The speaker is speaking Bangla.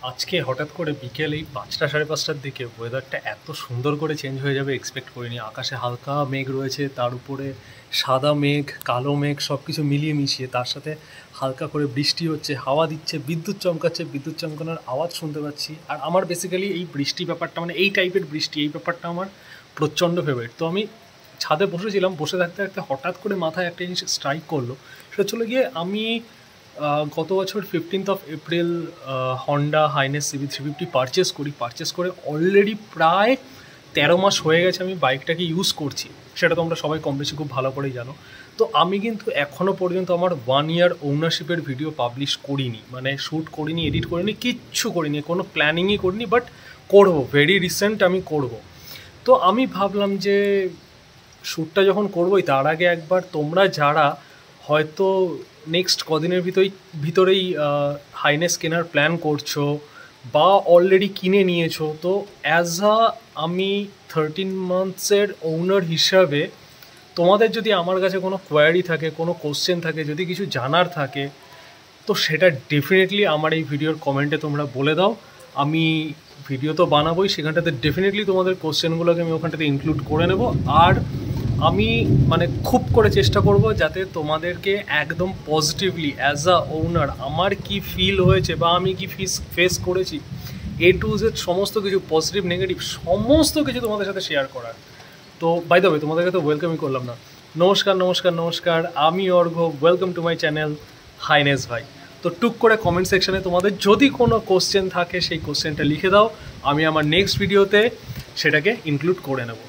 আজকে হঠাৎ করে বিকেল এই ৫টা সাড়ে ৫টার দিকে ওয়েদারটা এত সুন্দর করে চেঞ্জ হয়ে যাবে এক্সপেক্ট করিনি। আকাশে হালকা মেঘ রয়েছে, তার উপরে সাদা মেঘ, কালো মেঘ সব কিছু মিলিয়ে মিশিয়ে, তার সাথে হালকা করে বৃষ্টি হচ্ছে, হাওয়া দিচ্ছে, বিদ্যুৎ চমকাচ্ছে, বিদ্যুৎ চমকানোর আওয়াজ শুনতে পাচ্ছি। আর আমার বেসিক্যালি এই বৃষ্টি ব্যাপারটা, মানে এই টাইপের বৃষ্টি, এই ব্যাপারটা আমার প্রচণ্ড ফেভারিট। তো আমি ছাদে বসেছিলাম, বসে থাকতে থাকতে হঠাৎ করে মাথায় একটা জিনিস স্ট্রাইক করলো। সেটা চলে গিয়ে আমি গত বছর 15th April Honda highness CB350 purchase করে অলরেডি প্রায় 13 মাস হয়ে গেছে আমি বাইকটাকে ইউজ করছি। সেটা তোমরা সবাই কম বেশি খুব ভালো করেই জানো। তো আমি কিন্তু এখনও পর্যন্ত আমার 1 ইয়ার ওনারশিপের ভিডিও পাবলিশ করিনি, মানে শ্যুট করিনি, এডিট করিনি, কিচ্ছু করিনি, কোনো প্ল্যানিংই করিনি, বাট করবো, ভেরি রিসেন্ট আমি করব। তো আমি ভাবলাম যে শ্যুটটা যখন করবোই তার আগে একবার তোমরা যারা হয়তো নেক্সট কদিনের ভিতরেই হাইনেস কেনার প্ল্যান করছো বা অলরেডি কিনে নিয়েছো, তো অ্যাজ আমি 13 মান্থসের ওনার হিসাবে তোমাদের যদি আমার কাছে কোনো কোয়ারি থাকে, কোনো কোশ্চেন থাকে, যদি কিছু জানার থাকে, তো সেটা ডেফিনেটলি আমার এই ভিডিওর কমেন্টে তোমরা বলে দাও। আমি ভিডিও তো বানাবোই, সেখানটাতে ডেফিনেটলি তোমাদের কোশ্চেনগুলোকে আমি ওখানটাতে ইনক্লুড করে নেব। আর আমি মানে খুব করে চেষ্টা করব যাতে তোমাদেরকে একদম পজিটিভলি অ্যাজ আ ওনার আমার কি ফিল হয়েছে বা আমি কি ফেস করেছি, A to Z সমস্ত কিছু, পজিটিভ নেগেটিভ সমস্ত কিছু তোমাদের সাথে শেয়ার করার। তো বাই দ্য ওয়ে, তোমাদেরকে তো ওয়েলকামই করলাম না। নমস্কার, আমি Argha, welcome to my channel highness ভাই। তো টুক করে কমেন্ট সেকশনে তোমাদের যদি কোনো কোশ্চেন থাকে সেই কোশ্চেনটা লিখে দাও, আমি আমার নেক্সট ভিডিওতে সেটাকে ইনক্লুড করে নেব।